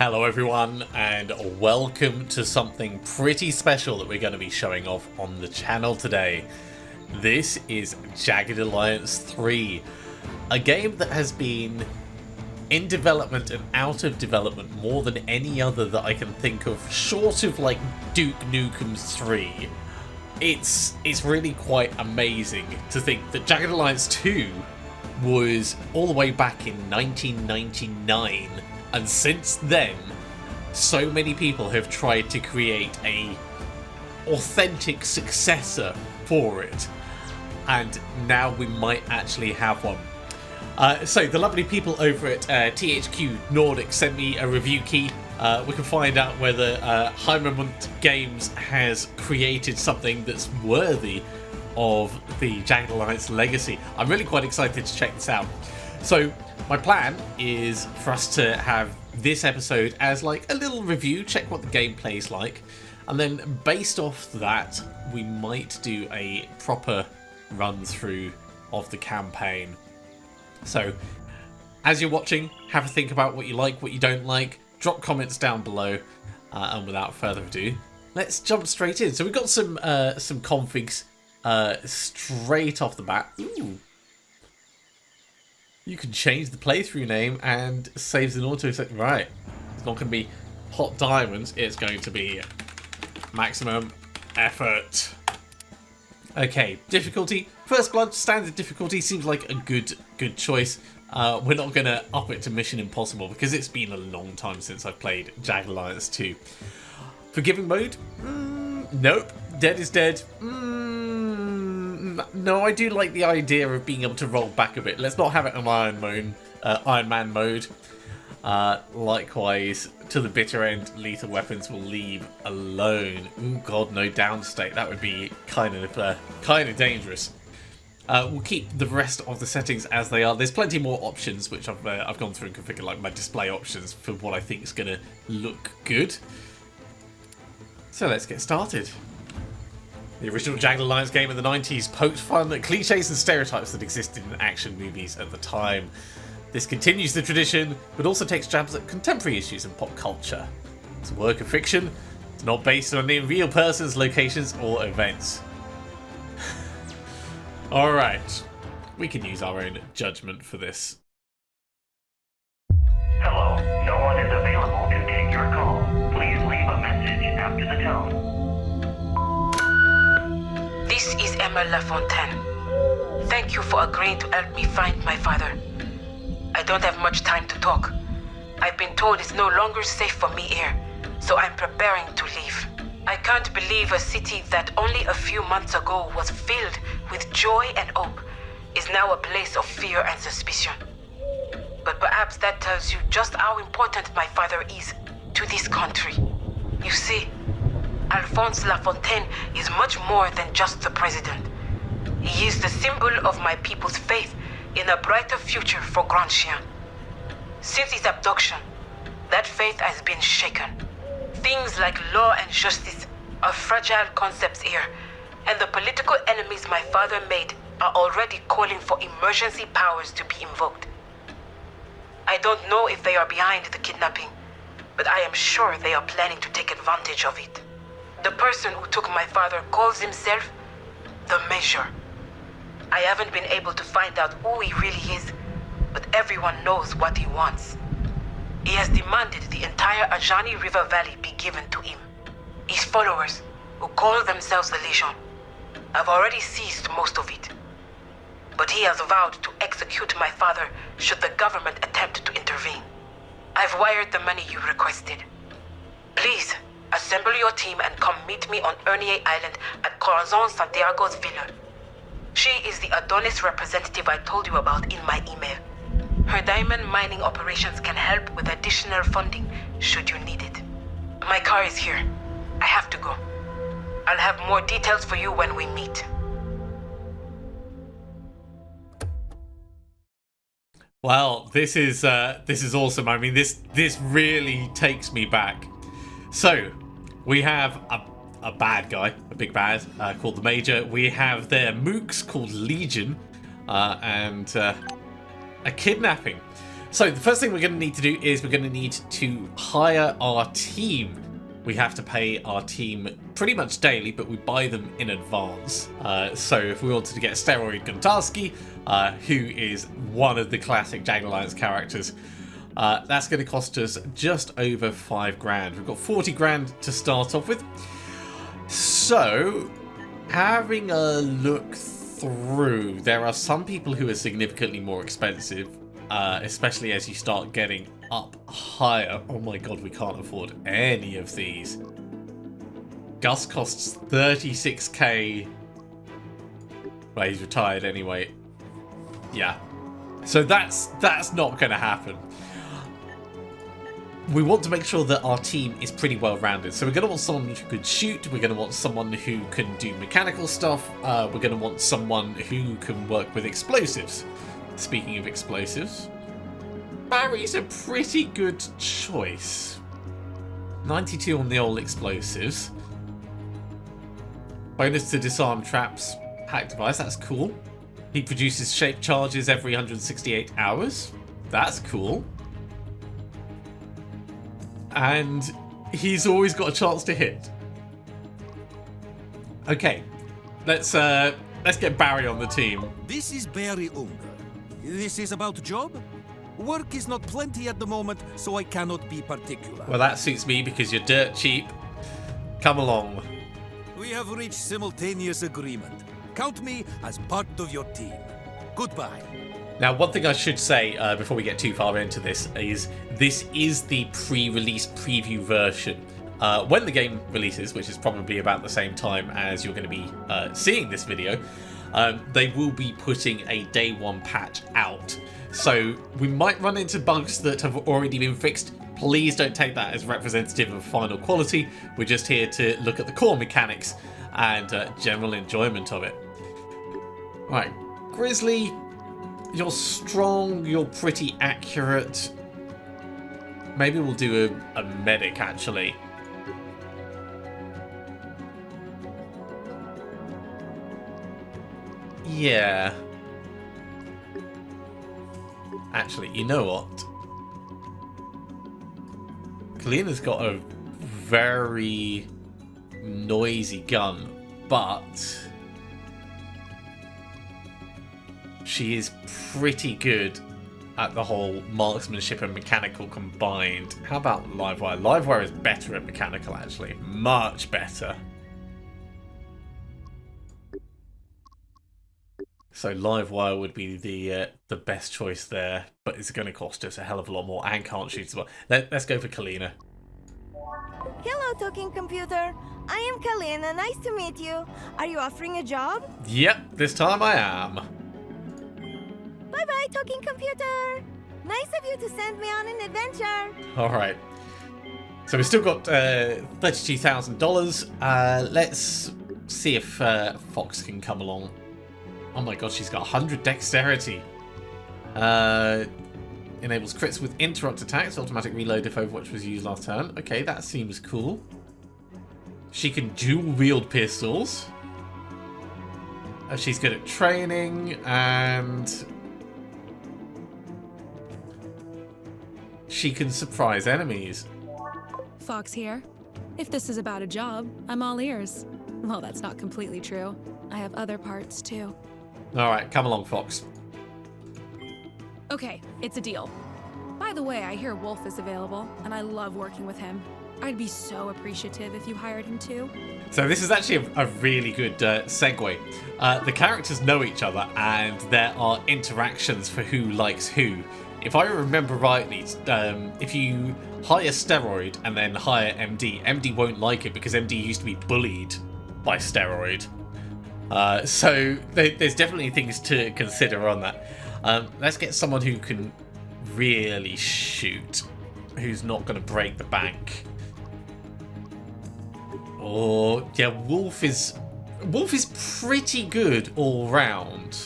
Hello everyone, and welcome to something pretty special that we're going to be showing off on the channel today. This is Jagged Alliance 3, a game that has been in development and out of development more than any other that I can think of, short of like Duke Nukem's 3. It's really quite amazing to think that Jagged Alliance 2 was all the way back in 1999, and since then so many people have tried to create a authentic successor for it, and now we might actually have one. So the lovely people over at THQ Nordic sent me a review key. We can find out whether Heimermunt Games has created something that's worthy of the Jagged Alliance legacy. I'm really quite excited to check this out. So my plan is for us to have this episode as like a little review, check what the gameplay is like, and then based off that we might do a proper run through of the campaign. So as you're watching, have a think about what you like, what you don't like, drop comments down below, and without further ado, let's jump straight in. So we've got some configs straight off the bat. Ooh. You can change the playthrough name and saves an auto set. Right, it's not going to be Hot Diamonds, it's going to be Maximum Effort. Okay, difficulty. First Blood, standard difficulty seems like a good choice. We're not going to up it to Mission Impossible because it's been a long time since I've played Jagged Alliance 2. Forgiving mode? Nope. Dead is dead. No, I do like the idea of being able to roll back a bit. Let's not have it in Iron Man mode. Likewise, to the bitter end, lethal weapons will leave alone. Oh god, no downstate. That would be kind of dangerous. We'll keep the rest of the settings as they are. There's plenty more options which I've gone through and configured, like my display options for what I think is going to look good. So let's get started. The original Jagged Alliance game in the 90s poked fun at cliches and stereotypes that existed in action movies at the time. This continues the tradition, but also takes jabs at contemporary issues and pop culture. It's a work of fiction. It's not based on any real persons, locations, or events. Alright, we can use our own judgment for this. Hello, no one is available to take your call. Please leave a message after the tone. This is Emma Lafontaine. Thank you for agreeing to help me find my father. I don't have much time to talk. I've been told it's no longer safe for me here, so I'm preparing to leave. I can't believe a city that only a few months ago was filled with joy and hope is now a place of fear and suspicion. But perhaps that tells you just how important my father is to this country. You see, Alphonse Lafontaine is much more than just the president. He is the symbol of my people's faith in a brighter future for Grand Chien. Since his abduction, that faith has been shaken. Things like law and justice are fragile concepts here, and the political enemies my father made are already calling for emergency powers to be invoked. I don't know if they are behind the kidnapping, but I am sure they are planning to take advantage of it. The person who took my father calls himself the Measure. I haven't been able to find out who he really is, but everyone knows what he wants. He has demanded the entire Ajani River Valley be given to him. His followers, who call themselves the Legion, have already seized most of it. But he has vowed to execute my father should the government attempt to intervene. I've wired the money you requested. Please, assemble your team and come meet me on Ernier Island at Corazon Santiago's villa. She is the Adonis representative I told you about in my email. Her diamond mining operations can help with additional funding should you need it. My car is here. I have to go. I'll have more details for you when we meet. Well, this is awesome. I mean, this really takes me back. So, we have a bad guy, a big bad, called the Major. We have their mooks called Legion, and a kidnapping. So the first thing we're going to need to do is we're going to need to hire our team. We have to pay our team pretty much daily, but we buy them in advance. So if we wanted to get Steroid Guntarski, who is one of the classic Jagged Alliance characters, that's going to cost us just over 5 grand. We've got 40 grand to start off with. So, having a look through, there are some people who are significantly more expensive, especially as you start getting up higher. Oh my god, we can't afford any of these. Gus costs 36k. Well, he's retired anyway. Yeah. So that's not going to happen. We want to make sure that our team is pretty well rounded. So we're going to want someone who can shoot. We're going to want someone who can do mechanical stuff. We're going to want someone who can work with explosives. Speaking of explosives, Barry's a pretty good choice. 92 on the old explosives. Bonus to disarm traps, hack device, that's cool. He produces shape charges every 168 hours. That's cool. And he's always got a chance to hit. Okay, let's get Barry on the team. This is Barry Unger. This is about job? Work is not plenty at the moment, so I cannot be particular. Well, that suits me because you're dirt cheap. Come along. We have reached simultaneous agreement. Count me as part of your team. Goodbye. Now, one thing I should say before we get too far into this is the pre-release preview version. When the game releases, which is probably about the same time as you're going to be seeing this video, they will be putting a day one patch out. So we might run into bugs that have already been fixed. Please don't take that as representative of final quality. We're just here to look at the core mechanics and general enjoyment of it. Right, Grizzly, you're strong, you're pretty accurate. Maybe we'll do a medic, actually. Yeah. Actually, you know what? Kalina's got a very noisy gun, but she is pretty good at the whole marksmanship and mechanical combined. How about Livewire? Livewire is better at mechanical, actually. Much better. So Livewire would be the best choice there, but it's going to cost us a hell of a lot more and can't shoot as well. Let's go for Kalina. Hello, talking computer. I am Kalina. Nice to meet you. Are you offering a job? Yep, this time I am. Bye-bye, talking computer. Nice of you to send me on an adventure. All right. So we've still got $32,000. Let's see if Fox can come along. Oh my god, she's got 100 dexterity. Enables crits with interrupt attacks, automatic reload if Overwatch was used last turn. Okay, that seems cool. She can dual wield pistols. She's good at training and she can surprise enemies. Fox here. If this is about a job, I'm all ears. Well, that's not completely true. I have other parts too. Alright, come along, Fox. Okay, it's a deal. By the way, I hear Wolf is available, and I love working with him. I'd be so appreciative if you hired him too. So this is actually a really good segue. The characters know each other, and there are interactions for who likes who. If I remember rightly, if you hire Steroid and then hire MD, MD won't like it because MD used to be bullied by Steroid. So there's definitely things to consider on that. Let's get someone who can really shoot, who's not going to break the bank. Or yeah, Wolf is pretty good all round,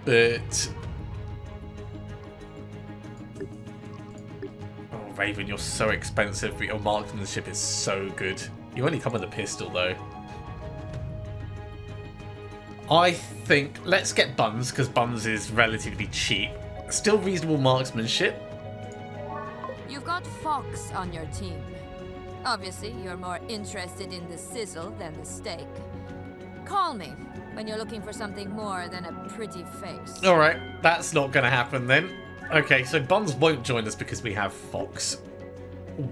but oh Raven, you're so expensive, but your marksmanship is so good. You only come with a pistol though. I think let's get Buns because Buns is relatively cheap. Still reasonable marksmanship. You've got Fox on your team. Obviously, you're more interested in the sizzle than the steak. Call me when you're looking for something more than a pretty face. Alright, that's not going to happen then. Okay, so Buns won't join us because we have Fox.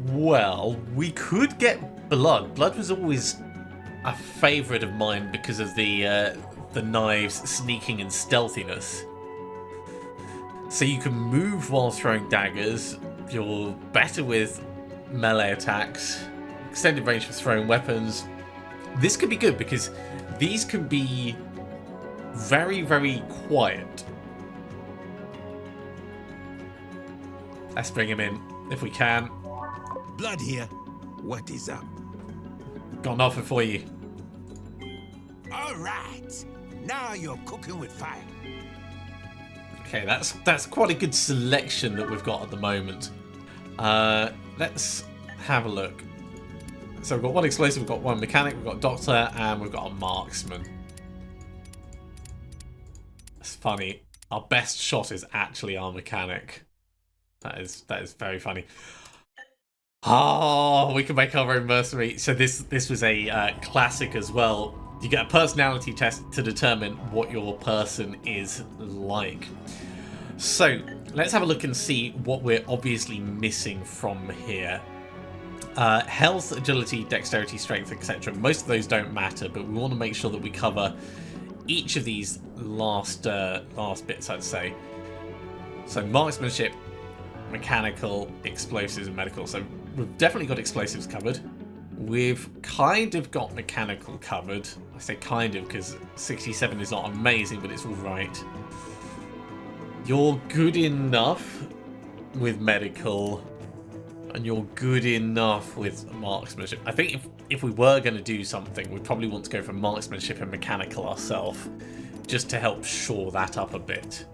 Well, we could get Blood. Blood was always a favourite of mine because of the knives, sneaking and stealthiness. So you can move while throwing daggers. You're better with melee attacks. Extended range for throwing weapons. This could be good because these can be very, very quiet. Let's bring him in if we can. Blood here. What is up? Got an offer for you. All right. Now you're cooking with fire. Okay, that's quite a good selection that we've got at the moment. Let's have a look. So we've got one explosive, we've got one mechanic, we've got doctor, and we've got a marksman. It's funny. Our best shot is actually our mechanic. That is very funny. Oh, we can make our own mercenary. So this was a classic as well. You get a personality test to determine what your person is like. So let's have a look and see what we're obviously missing from here. Health, agility, dexterity, strength, etc. Most of those don't matter, but we want to make sure that we cover each of these last bits, I'd say. So marksmanship, mechanical, explosives, and medical. So we've definitely got explosives covered. We've kind of got mechanical covered. I say kind of because 67 is not amazing, but it's all right. You're good enough with medical, and you're good enough with marksmanship. I think if we were going to do something, we'd probably want to go for marksmanship and mechanical ourselves, just to help shore that up a bit.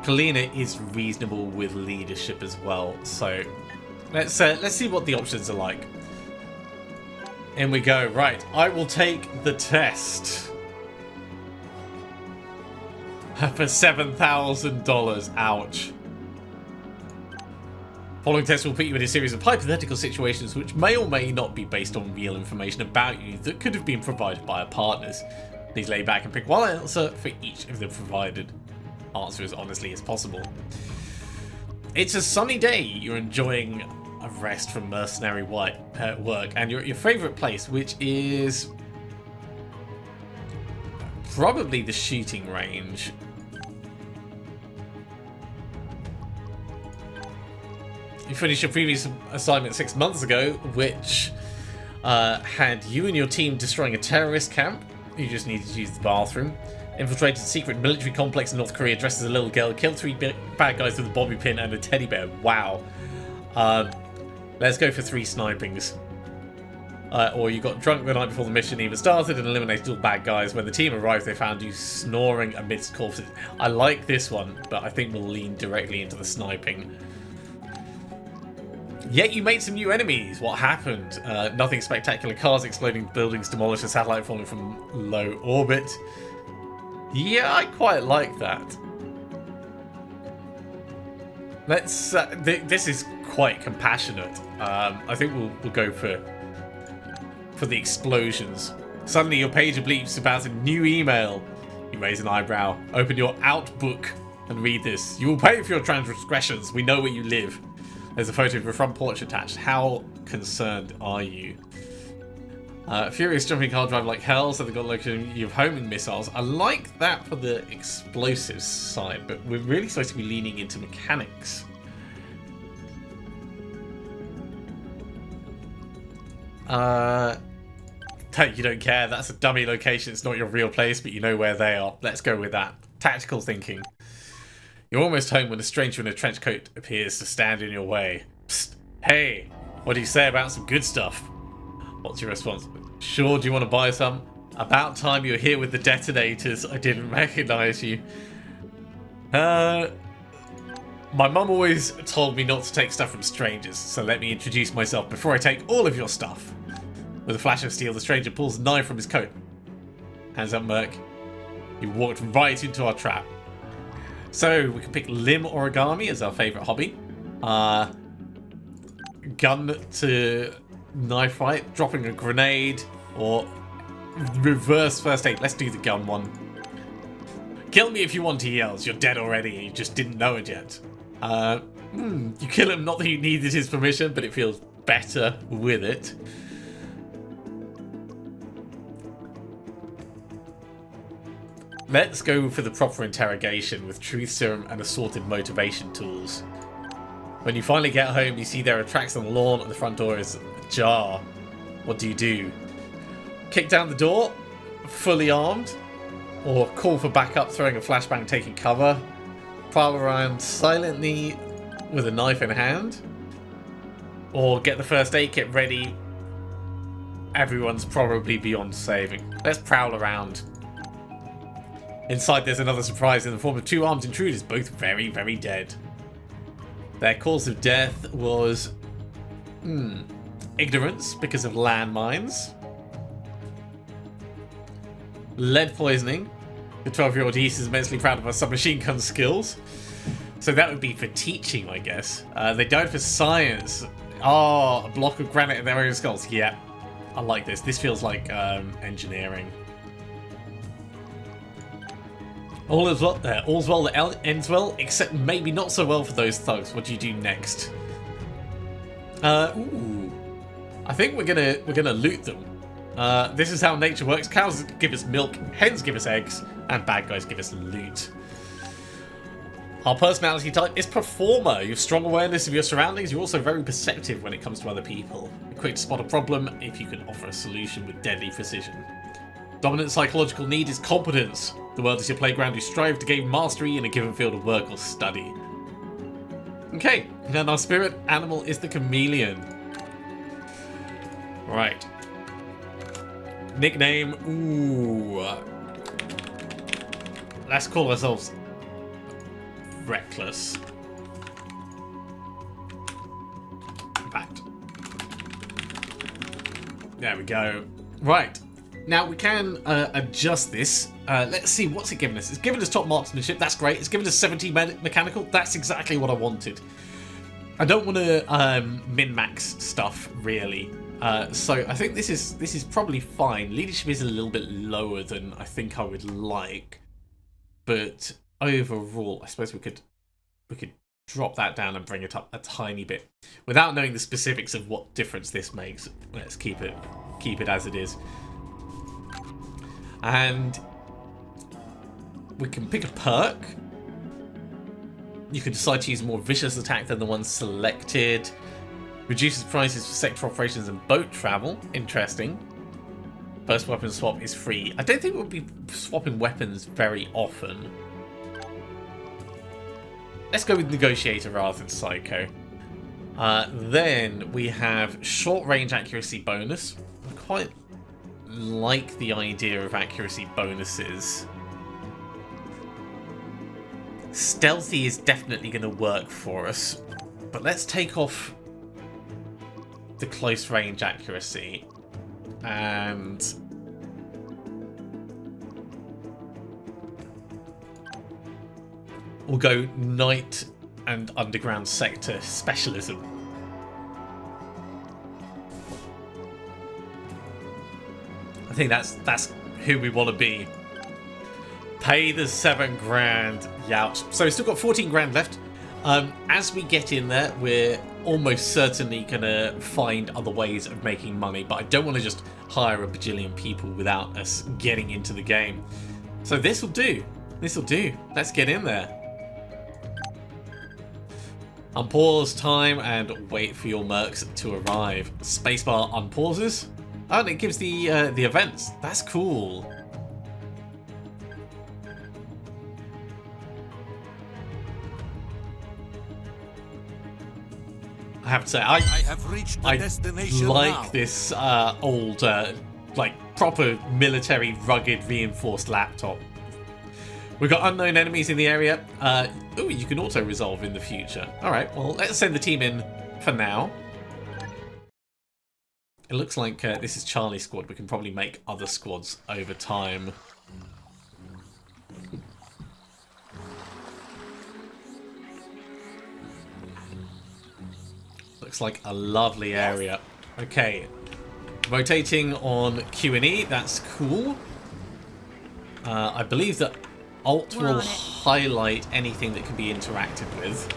Kalina is reasonable with leadership as well, so let's see what the options are like. In we go. Right, I will take the test for $7,000. Ouch. Following test will put you in a series of hypothetical situations which may or may not be based on real information about you that could have been provided by our partners. Please lay back and pick one answer for each of the provided answer as honestly as possible. It's a sunny day. You're enjoying a rest from mercenary work, and you're at your favourite place, which is probably the shooting range. You finished your previous assignment 6 months ago, which had you and your team destroying a terrorist camp. You just needed to use the bathroom. Infiltrated a secret military complex in North Korea dressed as a little girl. Killed 3 bad guys with a bobby pin and a teddy bear. Wow. Let's go for 3 snipings. Or you got drunk the night before the mission even started and eliminated all bad guys. When the team arrived, they found you snoring amidst corpses. I like this one, but I think we'll lean directly into the sniping. Yet you made some new enemies. What happened? Nothing spectacular. Cars exploding, buildings demolished, a satellite falling from low orbit. Yeah, I quite like that. Let's. This is quite compassionate. I think we'll go for the explosions. Suddenly, your pager bleeps about a new email. You raise an eyebrow. Open your Outbook and read this. You will pay for your transgressions. We know where you live. There's a photo of your front porch attached. How concerned are you? Furious jumping car drive like hell, so they've got located you have homing missiles. I like that for the explosives side, but we're really supposed to be leaning into mechanics. You don't care. That's a dummy location. It's not your real place, but you know where they are. Let's go with that. Tactical thinking. You're almost home when a stranger in a trench coat appears to stand in your way. Psst. Hey, what do you say about some good stuff? What's your response? Sure, do you want to buy some? About time you're here with the detonators. I didn't recognize you. My mum always told me not to take stuff from strangers, so let me introduce myself before I take all of your stuff. With a flash of steel, the stranger pulls a knife from his coat. Hands up, Merc. You walked right into our trap. So we can pick limb origami as our favourite hobby. Gun to knife fight, dropping a grenade, or reverse first aid. Let's do the gun one. Kill me if you want, he yells. You're dead already and you just didn't know it yet. You kill him, not that you needed his permission, but it feels better with it. Let's go for the proper interrogation with truth serum and assorted motivation tools. When you finally get home, you see there are tracks on the lawn and the front door is ajar. What do you do? Kick down the door, fully armed, or call for backup, throwing a flashbang, taking cover, prowl around silently with a knife in hand, or get the first aid kit ready. Everyone's probably beyond saving. Let's prowl around. Inside there's another surprise in the form of two armed intruders, both very, very dead. Their cause of death was ignorance because of landmines, lead poisoning. The 12-year-old East is immensely proud of our submachine gun skills. So that would be for teaching, I guess. They died for science. Oh, a block of granite in their own skulls. Yeah, I like this. This feels like engineering. All's well that ends well, except maybe not so well for those thugs. What do you do next? Ooh. I think we're gonna loot them. This is how nature works. Cows give us milk, hens give us eggs, and bad guys give us loot. Our personality type is performer. You have strong awareness of your surroundings. You're also very perceptive when it comes to other people. You're quick to spot a problem if you can offer a solution with deadly precision. Dominant psychological need is competence. The world is your playground. You strive to gain mastery in a given field of work or study. Okay, and our spirit animal is the chameleon. Right. Nickname. Ooh. Let's call ourselves Reckless. In fact. There we go. Right. Now we can adjust this. Let's see, what's it given us? It's given us top marksmanship. That's great. It's given us 70 mechanical. That's exactly what I wanted. I don't want to min-max stuff really. So I think this is probably fine. Leadership is a little bit lower than I think I would like, but overall, I suppose we could drop that down and bring it up a tiny bit without knowing the specifics of what difference this makes. Let's keep it as it is. And we can pick a perk. You can decide to use a more vicious attack than the one selected. Reduces prices for sector operations and boat travel. Interesting. First weapon swap is free. I don't think we'll be swapping weapons very often. Let's go with Negotiator rather than Psycho. Then we have short range accuracy bonus. I quite like the idea of accuracy bonuses. Stealthy is definitely going to work for us, but let's take off the close range accuracy and we'll go night and underground sector specialism. I think that's who we want to be. Pay the 7 grand. Youch. So we've still got 14 grand left. As we get in there, we're almost certainly going to find other ways of making money, but I don't want to just hire a bajillion people without us getting into the game. So this will do. This will do. Let's get in there. Unpause time and wait for your mercs to arrive. Spacebar unpauses. Oh, and it gives the events. That's cool. I have to say, I have reached the destination like now. this old, like proper military, rugged, reinforced laptop. We've got unknown enemies in the area. Oh, you can auto-resolve in the future. All right, well, let's send the team in for now. It looks like this is Charlie's squad. We can probably make other squads over time. Looks like a lovely area. Okay. Rotating on Q and E. That's cool. I believe that Alt will highlight anything that can be interacted with.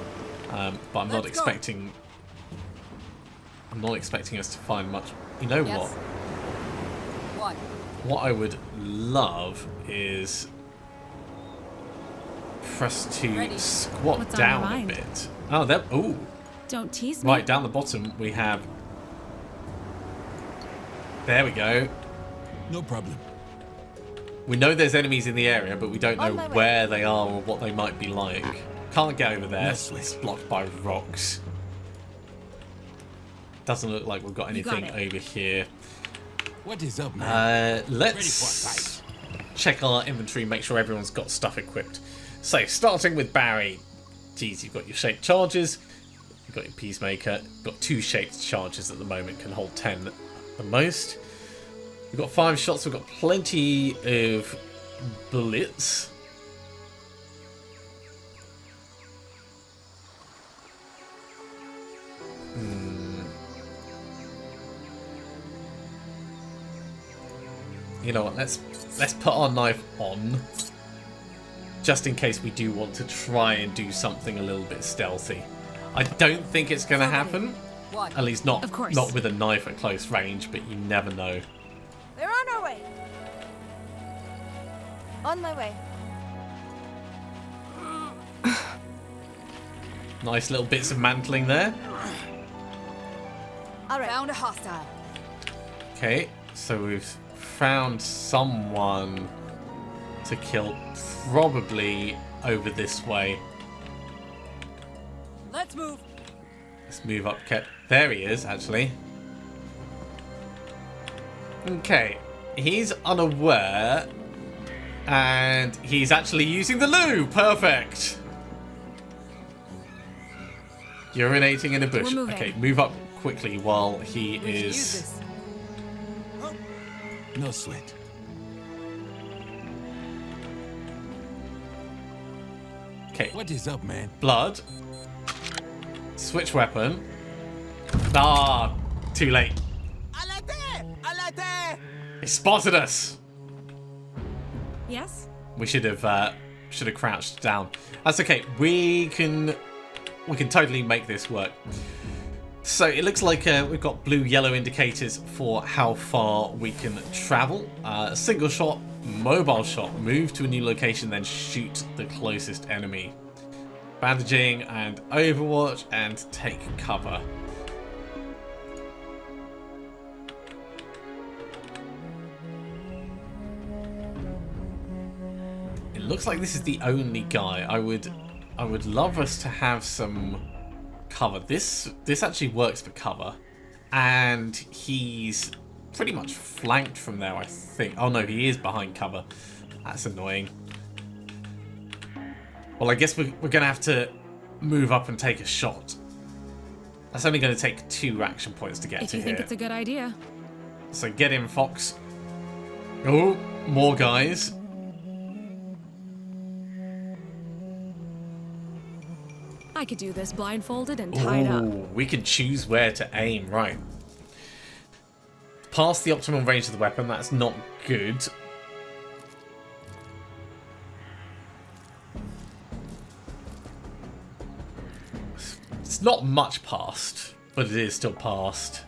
But I'm not expecting... I'm not expecting us to find much. You know what? What I would love is for us to squat down a bit. Oh, that. Ooh. Don't tease me. Right, down the bottom we have. There we go. No problem. We know there's enemies in the area, but we don't know where they are or what they might be like. Can't get over there. It's blocked by rocks. Doesn't look like we've got anything over here. What is up, man? Let's check our inventory, make sure everyone's got stuff equipped. So, starting with Barry. Geez, you've got your shaped charges. You've got your peacemaker. You've got 2 shaped charges at the moment, can hold 10 at the most. We've got 5 shots. We've got plenty of bullets. You know what, let's put our knife on, just in case we do want to try and do something a little bit stealthy. I don't think it's going to happen, at least not with a knife at close range, but you never know. We're on our way. On my way. Nice little bits of mantling there. All right. Found a hostile. Okay, so we've found someone to kill, probably over this way. Let's move. Let's move up. There he is, actually. Okay, he's unaware, and he's actually using the loo. Perfect. Urinating in a bush. Okay, move up quickly while he is. No sweat. Okay. What is up, man? Blood. Switch weapon. Ah, too late. He spotted us. Yes? We should have crouched down. That's okay. We can totally make this work. So it looks like we've got blue-yellow indicators for how far we can travel. Single shot, mobile shot, move to a new location, then shoot the closest enemy. Bandaging and overwatch and take cover. It looks like this is the only guy. I would love us to have some cover. This actually works for cover, and he's pretty much flanked from there, I think. Oh no, he is behind cover. That's annoying. Well, I guess we're gonna have to move up and take a shot. That's only going to take 2 action points to get to here. If you think it's a good idea. So get in, Fox. Oh, more guys. I could do this blindfolded and tied up. We can choose where to aim, right. Past the optimal range of the weapon, that's not good. It's not much past, but it is still past.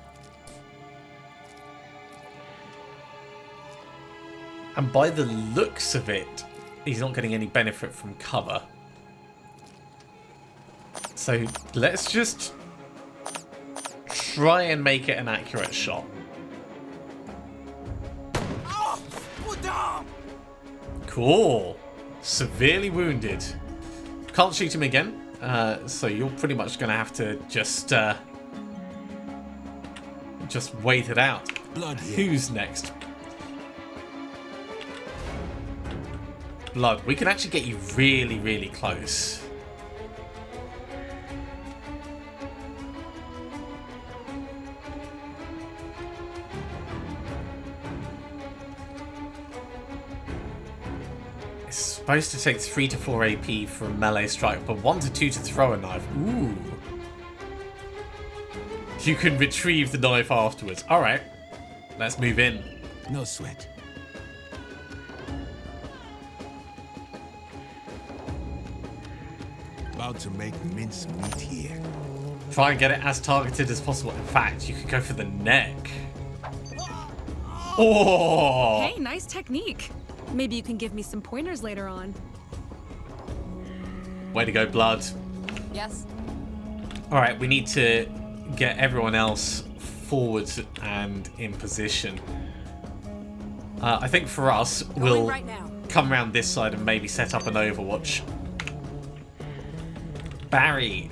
And by the looks of it, he's not getting any benefit from cover. So let's just try and make it an accurate shot. Cool. Severely wounded. Can't shoot him again. So you're pretty much going to have to just wait it out. Blood. Who's next? Blood. We can actually get you really, really close. It's supposed to take 3 to 4 AP for a melee strike, but 1 to 2 to throw a knife. Ooh. You can retrieve the knife afterwards. Alright. Let's move in. No sweat. About to make mincemeat here. Try and get it as targeted as possible. In fact, you could go for the neck. Oh! Hey, nice technique. Maybe you can give me some pointers later on. Way to go, Blood. Yes. Alright, we need to get everyone else forward and in position. I think for us, we'll right now. come around this side and maybe set up an overwatch. Barry,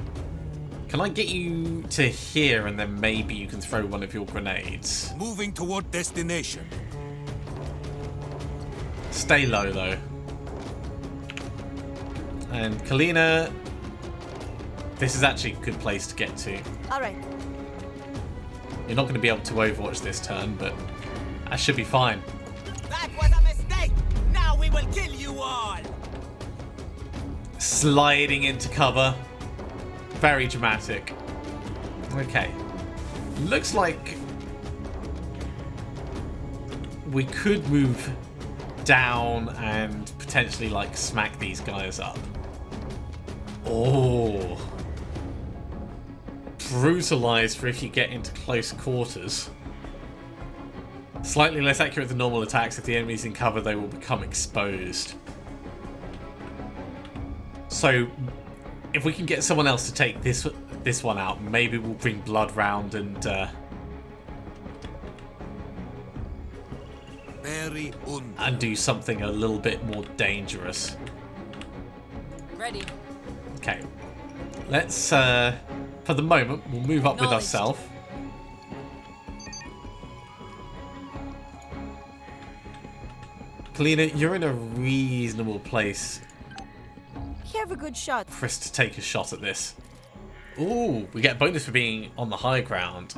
can I get you to here and then maybe you can throw one of your grenades? Moving toward destination. Stay low though. And Kalina, this is actually a good place to get to. All right. You're not going to be able to overwatch this turn, but that should be fine. That was a mistake! Now we will kill you all! Sliding into cover. Very dramatic. Okay. Looks like we could move down and potentially like smack these guys up. Oh. Brutalized for if you get into close quarters. Slightly less accurate than normal attacks. If the enemy's in cover, they will become exposed. So, if we can get someone else to take this one out, maybe we'll bring Blood round and do something a little bit more dangerous. Ready. Okay. Let's, for the moment, we'll move up with ourselves. Kalina, you're in a reasonable place Have a good shot. for us to take a shot at this. Ooh, we get a bonus for being on the high ground.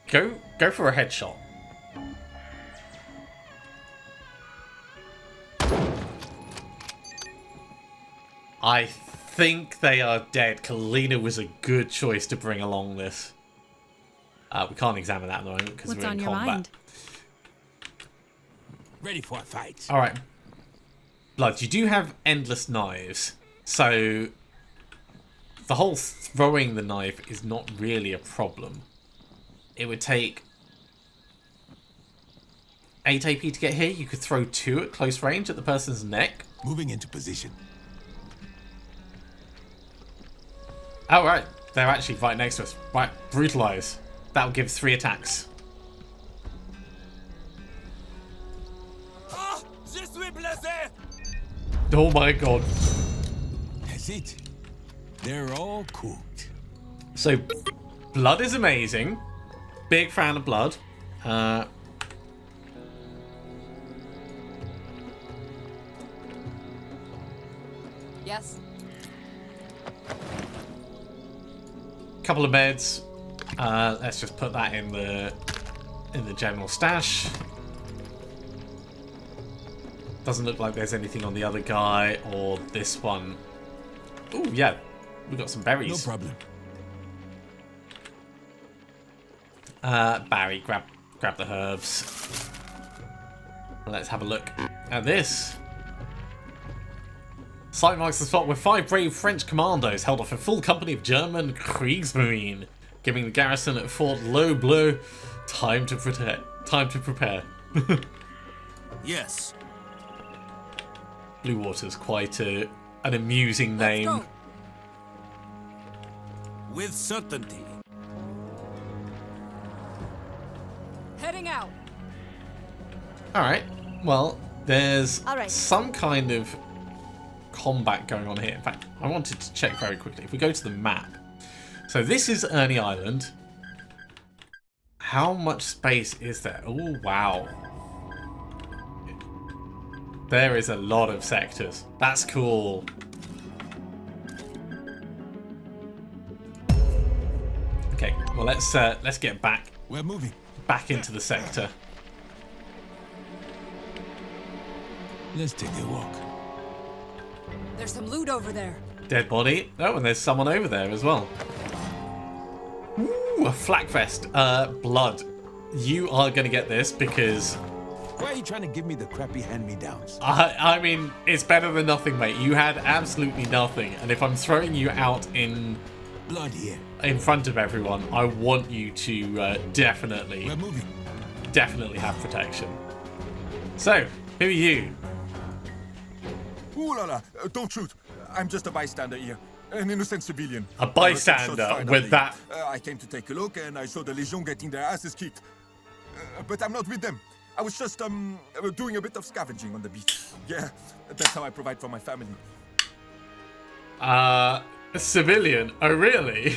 Go for a headshot. I think they are dead. Kalina was a good choice to bring along this. We can't examine that at the moment because we're in combat. Mind? Ready for a fight. Alright. Blood, you do have endless knives, so the whole throwing the knife is not really a problem. It would take 8 AP to get here. You could throw 2 at close range at the person's neck. Moving into position. Oh, right. They're actually right next to us. Right, brutalize. That'll give 3 attacks. Ah! Je suis blessé! Oh my god. That's it. They're all cooked. So, Blood is amazing. Big fan of Blood. Yes. Couple of meds. Let's just put that in the general stash. Doesn't look like there's anything on the other guy or this one. Oh yeah, we got some berries. No problem. Barry, grab the herbs. Let's have a look at this. Site marks the spot where 5 brave French commandos held off a full company of German Kriegsmarine, giving the garrison at Fort Lovable time to prepare. Yes. Blue Water's quite an amusing name. Let's go. With certainty. Heading out. Alright, well, there's All right. some kind of combat going on here. In fact, I wanted to check very quickly. If we go to the map. So this is Ernie Island. How much space is there? Oh, wow. There is a lot of sectors. That's cool. Okay, well let's get back We're moving. into the sector. Let's take a walk. There's some loot over there. Dead body. Oh, and there's someone over there as well. Ooh, a flak vest. Blood. You are going to get this because... Why are you trying to give me the crappy hand-me-downs? I mean, it's better than nothing, mate. You had absolutely nothing. And if I'm throwing you out in front of everyone, I want you to definitely have protection. So, who are you? Ooh la la, don't shoot. I'm just a bystander here. An innocent civilian. A bystander with that. I came to take a look and I saw the Legion getting their asses kicked. But I'm not with them. I was just doing a bit of scavenging on the beach. Yeah, that's how I provide for my family. A civilian? Oh, really?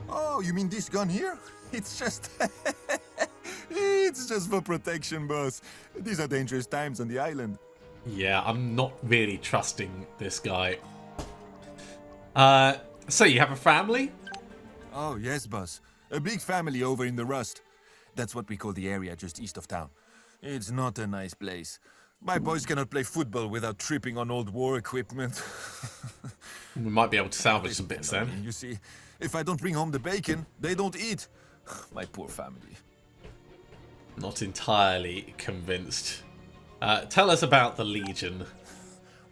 Oh, you mean this gun here? It's just... it's just for protection, boss. These are dangerous times on the island. Yeah, I'm not really trusting this guy. So you have a family? Oh, yes, boss. A big family over in the Rust. That's what we call the area just east of town. It's not a nice place. My boys cannot play football without tripping on old war equipment. We might be able to salvage some bits then. You see, if I don't bring home the bacon, they don't eat. My poor family. Not entirely convinced. Tell us about the Legion.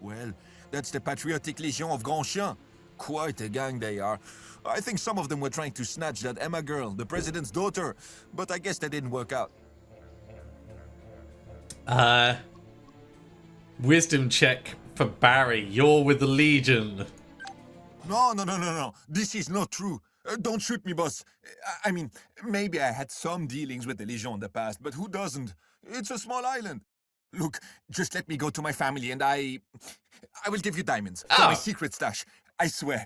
Well, that's the Patriotic Legion of Grand Chien. Quite a gang they are. I think some of them were trying to snatch that Emma girl, the president's daughter, but I guess that didn't work out. Wisdom check for Barry. You're with the Legion. No. This is not true. Don't shoot me, boss. I mean, maybe I had some dealings with the Legion in the past, but who doesn't? It's a small island. Look, just let me go to my family and I will give you diamonds for my secret stash. I swear.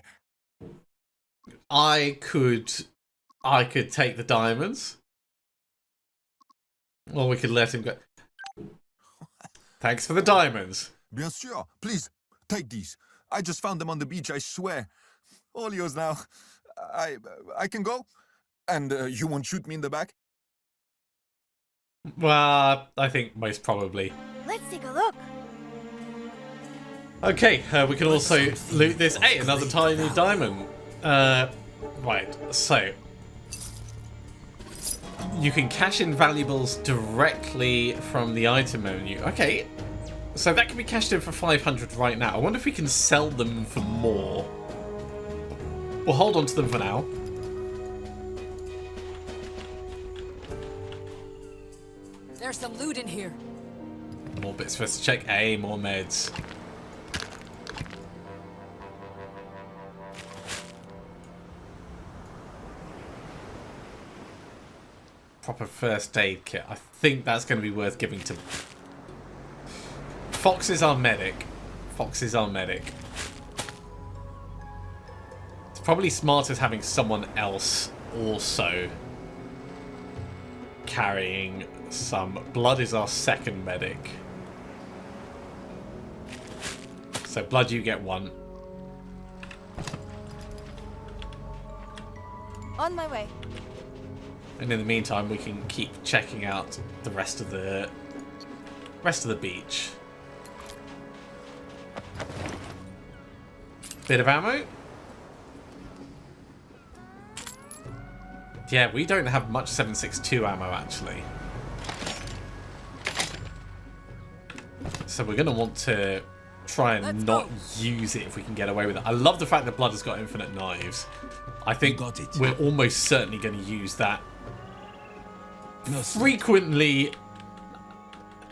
I could take the diamonds. Or we could let him go. Thanks for the diamonds. Bien sûr. Please, take these. I just found them on the beach, I swear. All yours now. I can go? And you won't shoot me in the back? Well, I think most probably. Let's take a look. Okay, we can also loot this. Hey, another tiny diamond. Right, so you can cash in valuables directly from the item menu. Okay, so that can be cashed in for 500 right now. I wonder if we can sell them for more. We'll hold on to them for now. There's some loot in here. More bits for us to check. Hey, more meds. Proper first aid kit. I think that's going to be worth giving to... Fox is our medic. Fox is our medic. It's probably smarter having someone else also carrying some. Blood is our second medic. So Blood, you get one. On my way. And in the meantime, we can keep checking out the rest of the beach. Bit of ammo. Yeah, we don't have much 7.62 ammo actually. So we're gonna want to try and not use it if we can get away with it. I love the fact that Blood has got infinite knives. I think we're almost certainly going to use that frequently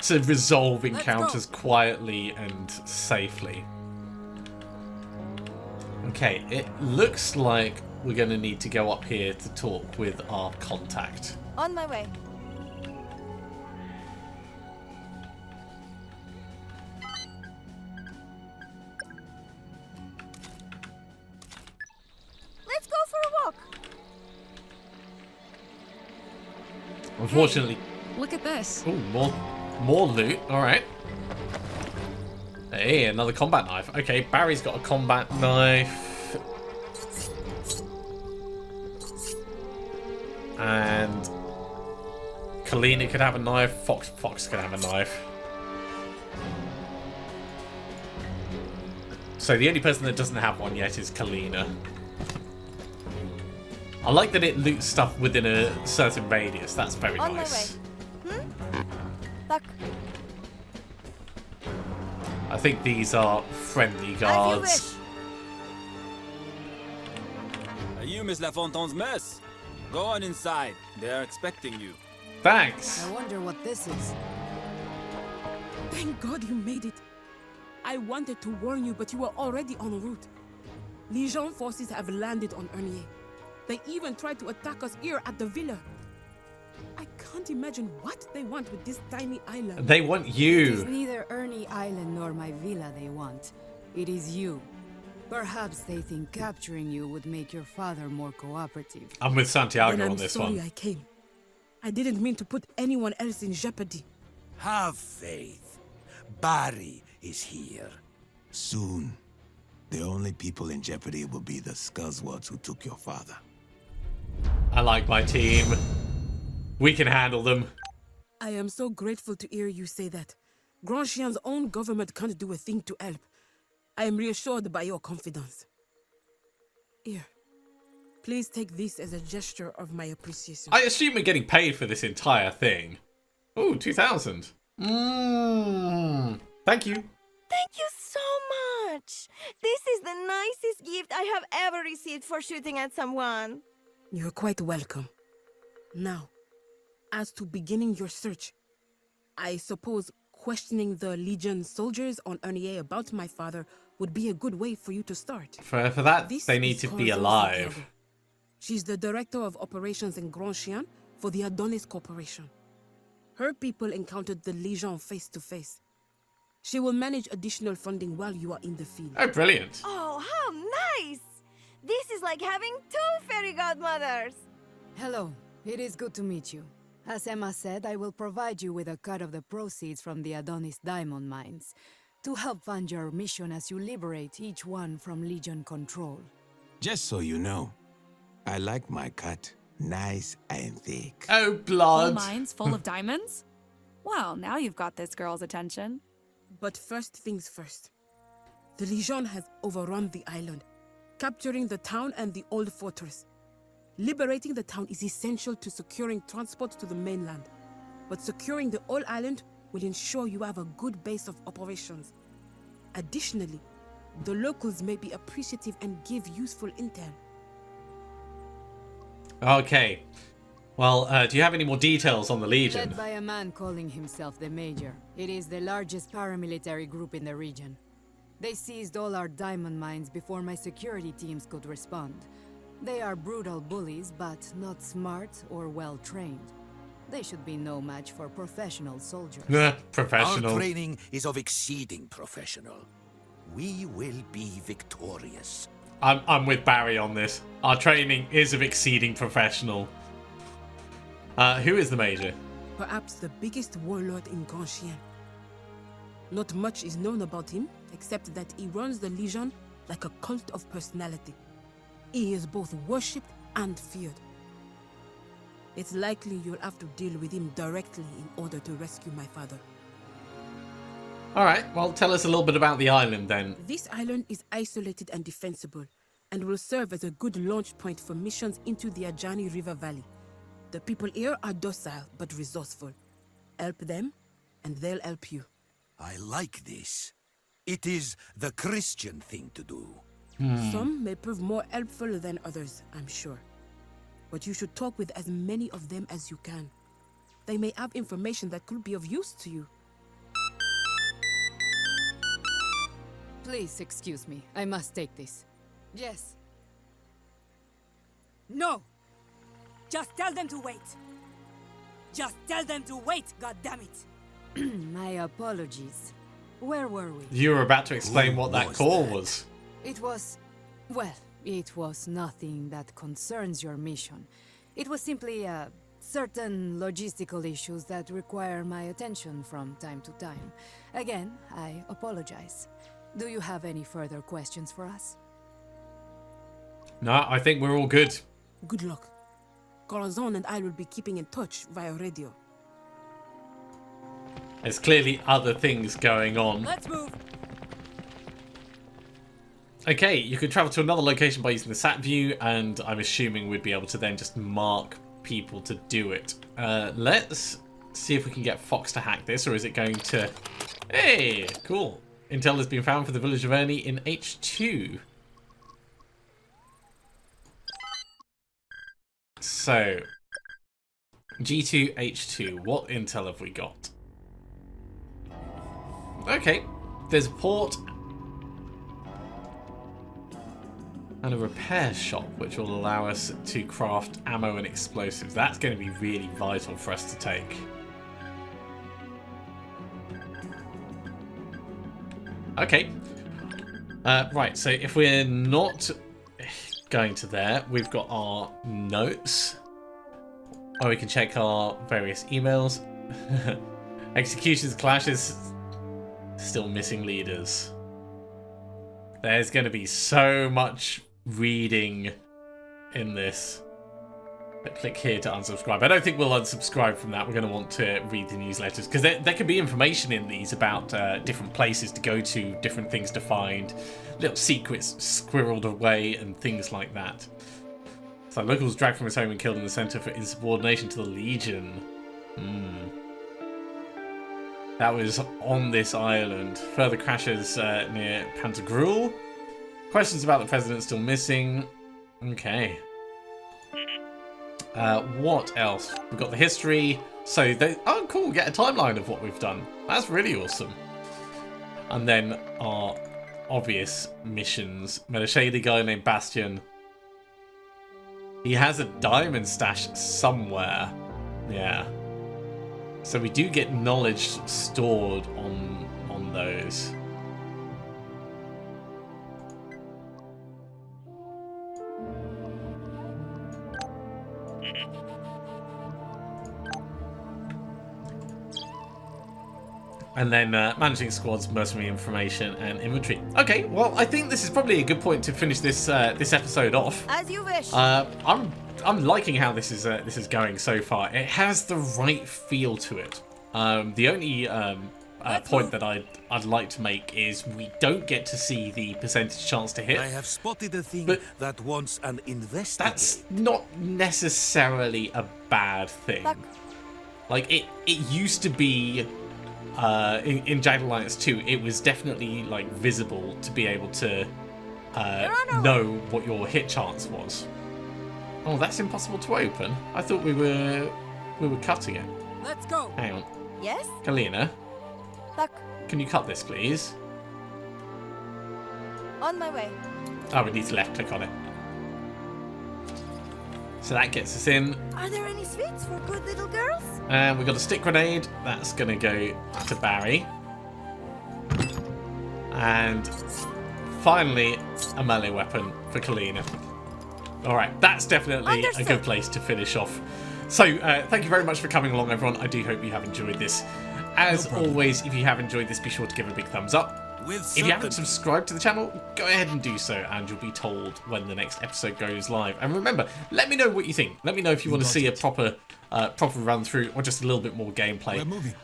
to resolve encounters quietly and safely. Okay, it looks like we're going to need to go up here to talk with our contact. On my way. Let's go for a walk. Unfortunately... Hey, look at this. Ooh, more loot. All right. Hey, another combat knife. Okay, Barry's got a combat knife. And Kalina could have a knife. Fox could have a knife. So the only person that doesn't have one yet is Kalina. I like that it loots stuff within a certain radius. That's very On nice. my way. Look, I think these are friendly as you guards. wish. Are you Miss LaFontaine's mess? Go on inside. They are expecting you. Thanks. I wonder what this is. Thank God you made it. I wanted to warn you, but you were already en route. Legion forces have landed on Ernier. They even tried to attack us here at the villa. I can't imagine what they want with this tiny island. They want It is you. neither Ernie Island nor my villa they want. It is you. Perhaps they think capturing you would make your father more cooperative. I'm with Santiago Then I'm on this sorry one. I came. I didn't mean to put anyone else in jeopardy. Have faith. Barry is here. Soon, the only people in jeopardy will be the Scuzzwards who took your father. I like my team. We can handle them. I am so grateful to hear you say that. Grandchien's own government can't do a thing to help. I am reassured by your confidence. Here, please take this as a gesture of my appreciation. I assume we're getting paid for this entire thing. Oh, 2,000. Thank you. Thank you so much. This is the nicest gift I have ever received for shooting at someone. You're quite welcome. Now, as to beginning your search, I suppose questioning the Legion soldiers on Ernier about my father would be a good way for you to start. For that, This they need is to be Corazon alive. Santiago. She's the director of operations in Grand Chien for the Adonis Corporation. Her people encountered the Legion face to face. She will manage additional funding while you are in the field. Oh, brilliant. Oh, how nice! This is like having two fairy godmothers. Hello, it is good to meet you. As Emma said, I will provide you with a cut of the proceeds from the Adonis diamond mines to help fund your mission as you liberate each one from Legion control. Just so you know, I like my cut nice and thick. Oh, Whole blood. mines full of diamonds? Well, now you've got this girl's attention. But first things first. The Legion has overrun the island, capturing the town and the old fortress. Liberating the town is essential to securing transport to the mainland, but securing the whole island will ensure you have a good base of operations. Additionally, the locals may be appreciative and give useful intel. Okay. Well, do you have any more details on the Legion? Led by a man calling himself the Major, it is the largest paramilitary group in the region. They seized all our diamond mines before my security teams could respond. They are brutal bullies, but not smart or well-trained. They should be no match for professional soldiers. Professional. Our training is of exceeding professional. We will be victorious. I'm with Barry on this. Our training is of exceeding professional. Who is the Major? Perhaps the biggest warlord in Grand Chien. Not much is known about him, except that he runs the Legion like a cult of personality. He is both worshipped and feared. It's likely you'll have to deal with him directly in order to rescue my father. Alright, well, tell us a little bit about the island then. This island is isolated and defensible, and will serve as a good launch point for missions into the Ajani River Valley. The people here are docile but resourceful. Help them, and they'll help you. I like this. It is the Christian thing to do. Some may prove more helpful than others, I'm sure. But you should talk with as many of them as you can. They may have information that could be of use to you. Please excuse me. I must take this. Yes. No! Just tell them to wait. Just tell them to wait, goddammit! My apologies. Where were we? You were about to explain what that was call that? was. It was... well, it was nothing that concerns your mission. It was simply, certain logistical issues that require my attention from time to time. Again, I apologize. Do you have any further questions for us? No, I think we're all good. Good luck. Corazon and I will be keeping in touch via radio. There's clearly other things going on. Let's move! Okay, you could travel to another location by using the sat view, and I'm assuming we'd be able to then just mark people to do it. Let's see if we can get Fox to hack this, or is it going to... Hey, cool. Intel has been found for the village of Ernie in H2. So, G2, H2, what intel have we got? Okay, there's a port and a repair shop, which will allow us to craft ammo and explosives. That's going to be really vital for us to take. Okay. Right, so if we're not going to there, we've got our notes. Or we can check our various emails. Executions, clashes, still missing leaders. There's going to be so much reading in this. But click here to unsubscribe. I don't think we'll unsubscribe from that. We're going to want to read the newsletters, because there could be information in these about different places to go to, different things to find, little secrets squirreled away, and things like that. So locals dragged from his home and killed in the center for insubordination to the Legion. That was on this island. Further crashes near Pantagruel. Questions about the president still missing. Okay. What else? We've got the history. So, oh cool, get a timeline of what we've done. That's really awesome. And then our obvious missions. Met a shady guy named Bastion. He has a diamond stash somewhere. Yeah. So we do get knowledge stored on those. And then managing squads, mercenary information, and inventory. Okay, well, I think this is probably a good point to finish this this episode off. As you wish. I'm liking how this is going so far. It has the right feel to it. The only point that I'd like to make is we don't get to see the percentage chance to hit. I have spotted a thing that wants an investigate. That's not necessarily a bad thing. Like it used to be. In Jagged Alliance 2, it was definitely like visible to be able to know what your hit chance was. Oh, that's impossible to open. I thought we were cutting it. Let's go. Hang on. Yes? Kalina, Look, can you cut this, please? on my way. Oh, we need to left click on it. So that gets us in. Are there any sweets for good little girls? And we've got a stick grenade. That's going to go to Barry. And finally, a melee weapon for Kalina. Alright, that's definitely a good place to finish off. So, thank you very much for coming along, everyone. I do hope you have enjoyed this. As always, if you have enjoyed this, be sure to give it a big thumbs up. If you haven't subscribed to the channel, go ahead and do so, and you'll be told when the next episode goes live. And remember, let me know what you think. Let me know if you want to see a proper run through, or just a little bit more gameplay,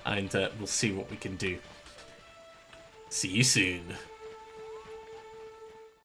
and we'll see what we can do. See you soon.